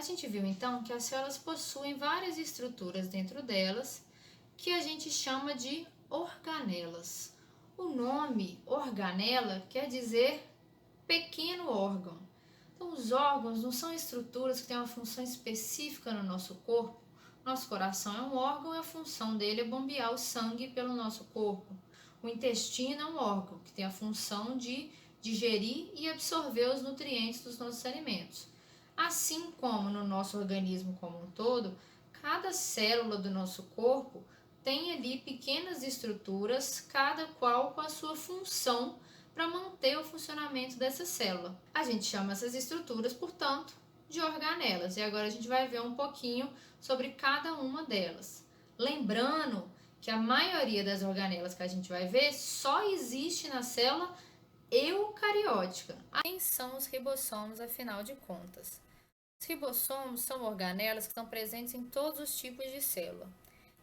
A gente viu então que as células possuem várias estruturas dentro delas que a gente chama de organelas. O nome organela quer dizer pequeno órgão. Então, os órgãos não são estruturas que têm uma função específica no nosso corpo. Nosso coração é um órgão e a função dele é bombear o sangue pelo nosso corpo. O intestino é um órgão que tem a função de digerir e absorver os nutrientes dos nossos alimentos. Assim como no nosso organismo como um todo, cada célula do nosso corpo tem ali pequenas estruturas, cada qual com a sua função para manter o funcionamento dessa célula. A gente chama essas estruturas, portanto, de organelas. E agora a gente vai ver um pouquinho sobre cada uma delas. Lembrando que a maioria das organelas que a gente vai ver só existe na célula eucariótica. Quem são os ribossomos, afinal de contas? Os ribossomos são organelas que estão presentes em todos os tipos de célula.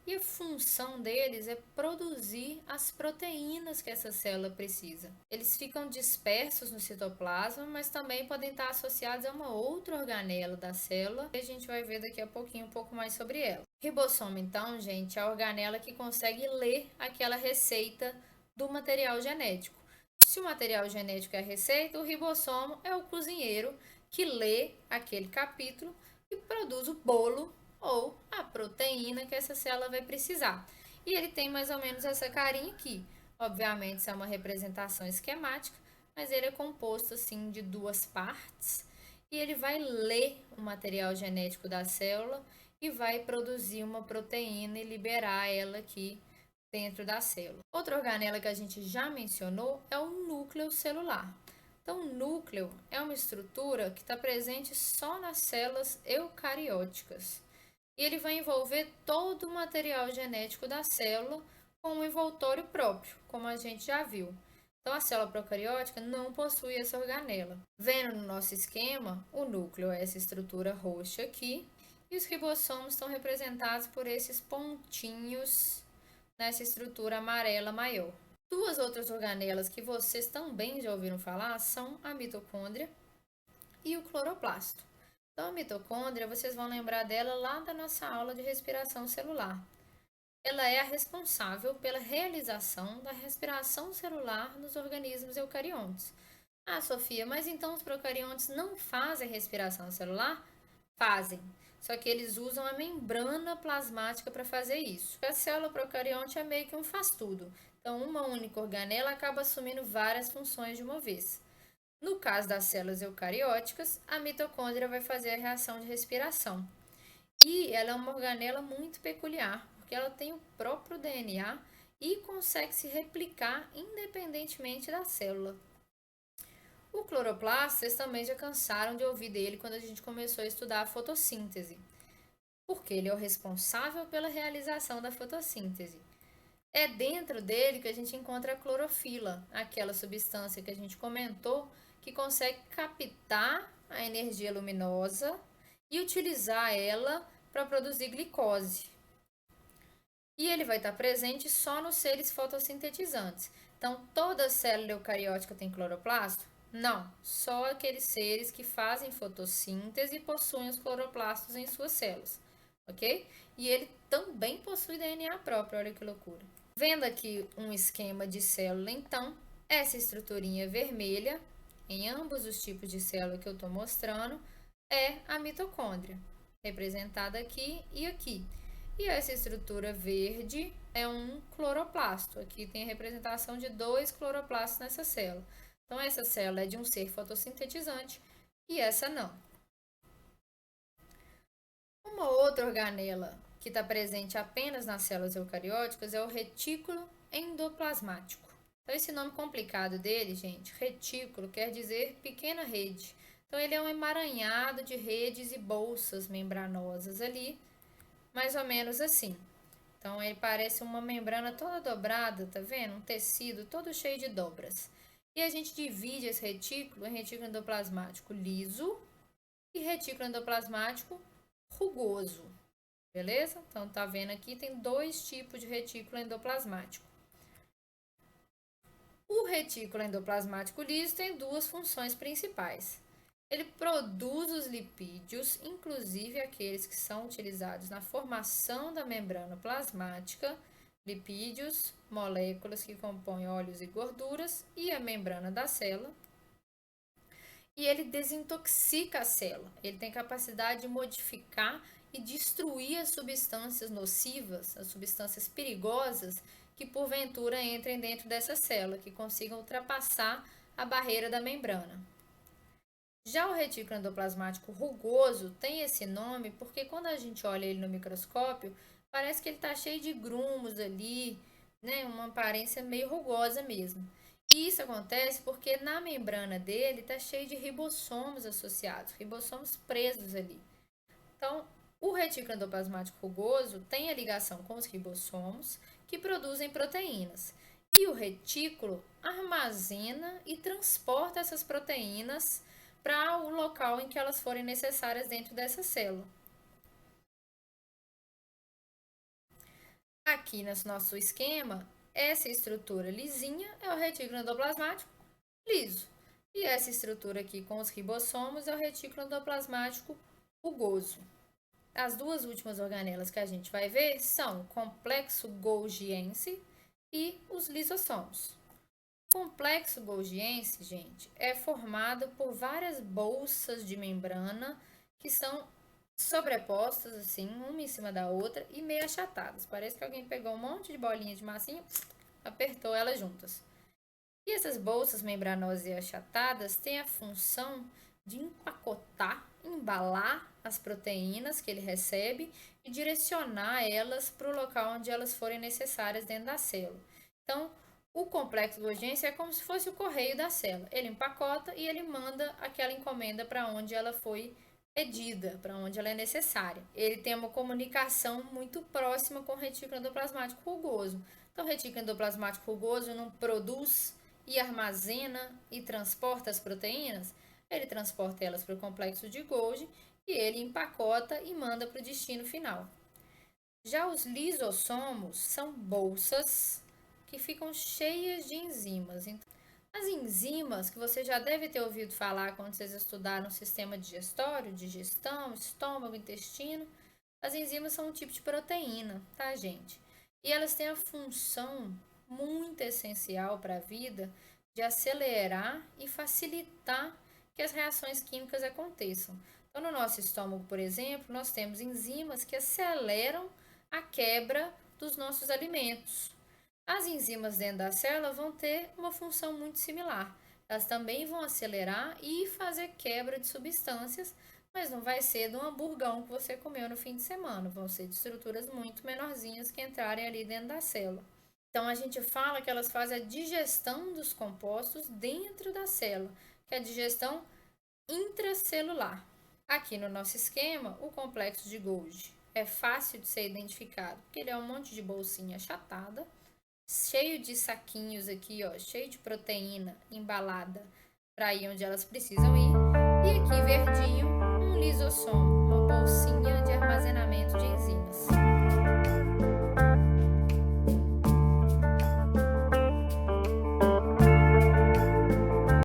E a função deles é produzir as proteínas que essa célula precisa. Eles ficam dispersos no citoplasma, mas também podem estar associados a uma outra organela da célula, e a gente vai ver daqui a pouquinho um pouco mais sobre ela. Ribossomo, então, gente, é a organela que consegue ler aquela receita do material genético. Se o material genético é a receita, o ribossomo é o cozinheiro que lê aquele capítulo e produz o bolo ou a proteína que essa célula vai precisar. E ele tem mais ou menos essa carinha aqui. Obviamente, isso é uma representação esquemática, mas ele é composto assim de duas partes e ele vai ler o material genético da célula e vai produzir uma proteína e liberar ela aqui dentro da célula. Outra organela que a gente já mencionou é o núcleo celular. Então, o núcleo é uma estrutura que está presente só nas células eucarióticas. E ele vai envolver todo o material genético da célula com um envoltório próprio, como a gente já viu. Então, a célula procariótica não possui essa organela. Vendo no nosso esquema, o núcleo é essa estrutura roxa aqui, e os ribossomos estão representados por esses pontinhos nessa estrutura amarela maior. Duas outras organelas que vocês também já ouviram falar são a mitocôndria e o cloroplasto. Então, a mitocôndria, vocês vão lembrar dela lá da nossa aula de respiração celular. Ela é a responsável pela realização da respiração celular nos organismos eucariontes. Ah, Sofia, mas então os procariontes não fazem respiração celular? Fazem, só que eles usam a membrana plasmática para fazer isso. A célula procarionte é meio que um faz-tudo. Então, uma única organela acaba assumindo várias funções de uma vez. No caso das células eucarióticas, a mitocôndria vai fazer a reação de respiração. E ela é uma organela muito peculiar, porque ela tem o próprio DNA e consegue se replicar independentemente da célula. O cloroplasto, vocês também já cansaram de ouvir dele quando a gente começou a estudar a fotossíntese, porque ele é o responsável pela realização da fotossíntese. É dentro dele que a gente encontra a clorofila, aquela substância que a gente comentou que consegue captar a energia luminosa e utilizar ela para produzir glicose. E ele vai estar presente só nos seres fotossintetizantes. Então, toda célula eucariótica tem cloroplasto? Não, só aqueles seres que fazem fotossíntese possuem os cloroplastos em suas células, ok? E ele também possui DNA próprio, olha que loucura. Vendo aqui um esquema de célula, então, essa estruturinha vermelha, em ambos os tipos de célula que eu estou mostrando, é a mitocôndria, representada aqui e aqui. E essa estrutura verde é um cloroplasto. Aqui tem a representação de dois cloroplastos nessa célula. Então, essa célula é de um ser fotossintetizante e essa não. Uma outra organela que está presente apenas nas células eucarióticas é o retículo endoplasmático. Então, esse nome complicado dele, gente, retículo, quer dizer pequena rede. Então, ele é um emaranhado de redes e bolsas membranosas ali, mais ou menos assim. Então, ele parece uma membrana toda dobrada, tá vendo? Um tecido todo cheio de dobras. E a gente divide esse retículo em retículo endoplasmático liso e retículo endoplasmático rugoso. Beleza? Então, tá vendo aqui, tem dois tipos de retículo endoplasmático. O retículo endoplasmático liso tem duas funções principais. Ele produz os lipídios, inclusive aqueles que são utilizados na formação da membrana plasmática, lipídios, moléculas que compõem óleos e gorduras e a membrana da célula. E ele desintoxica a célula. Ele tem capacidade de modificar e destruir as substâncias nocivas, as substâncias perigosas que porventura entrem dentro dessa célula, que consigam ultrapassar a barreira da membrana. Já o retículo endoplasmático rugoso tem esse nome porque quando a gente olha ele no microscópio, parece que ele está cheio de grumos ali, né? Uma aparência meio rugosa mesmo. E isso acontece porque na membrana dele está cheio de ribossomos associados, ribossomos presos ali. Então, o retículo endoplasmático rugoso tem a ligação com os ribossomos que produzem proteínas. E o retículo armazena e transporta essas proteínas para o local em que elas forem necessárias dentro dessa célula. Aqui no nosso esquema, essa estrutura lisinha é o retículo endoplasmático liso. E essa estrutura aqui com os ribossomos é o retículo endoplasmático rugoso. As duas últimas organelas que a gente vai ver são o complexo golgiense e os lisossomos. O complexo golgiense, gente, é formado por várias bolsas de membrana que são sobrepostas, assim, uma em cima da outra e meio achatadas. Parece que alguém pegou um monte de bolinha de massinha, apertou elas juntas. E essas bolsas membranosas e achatadas têm a função de empacotar, embalar as proteínas que ele recebe e direcionar elas para o local onde elas forem necessárias dentro da célula. Então, o complexo golgiense é como se fosse o correio da célula. Ele empacota e ele manda aquela encomenda para onde ela foi pedida, para onde ela é necessária. Ele tem uma comunicação muito próxima com o retículo endoplasmático rugoso. Então, o retículo endoplasmático rugoso não produz e armazena e transporta as proteínas, ele transporta elas para o complexo de Golgi e ele empacota e manda para o destino final. Já os lisossomos são bolsas que ficam cheias de enzimas. As enzimas, que você já deve ter ouvido falar quando vocês estudaram o sistema digestório, digestão, estômago, intestino, as enzimas são um tipo de proteína, tá, gente? E elas têm a função muito essencial para a vida de acelerar e facilitar que as reações químicas aconteçam. Então, no nosso estômago, por exemplo, nós temos enzimas que aceleram a quebra dos nossos alimentos. As enzimas dentro da célula vão ter uma função muito similar. Elas também vão acelerar e fazer quebra de substâncias, mas não vai ser do hamburgão que você comeu no fim de semana. Vão ser de estruturas muito menorzinhas que entrarem ali dentro da célula. Então, a gente fala que elas fazem a digestão dos compostos dentro da célula, que é a digestão intracelular. Aqui no nosso esquema, o complexo de Golgi é fácil de ser identificado, porque ele é um monte de bolsinha achatada, cheio de saquinhos aqui, ó, cheio de proteína embalada para ir onde elas precisam ir. E aqui verdinho, um lisossomo, uma bolsinha de armazenamento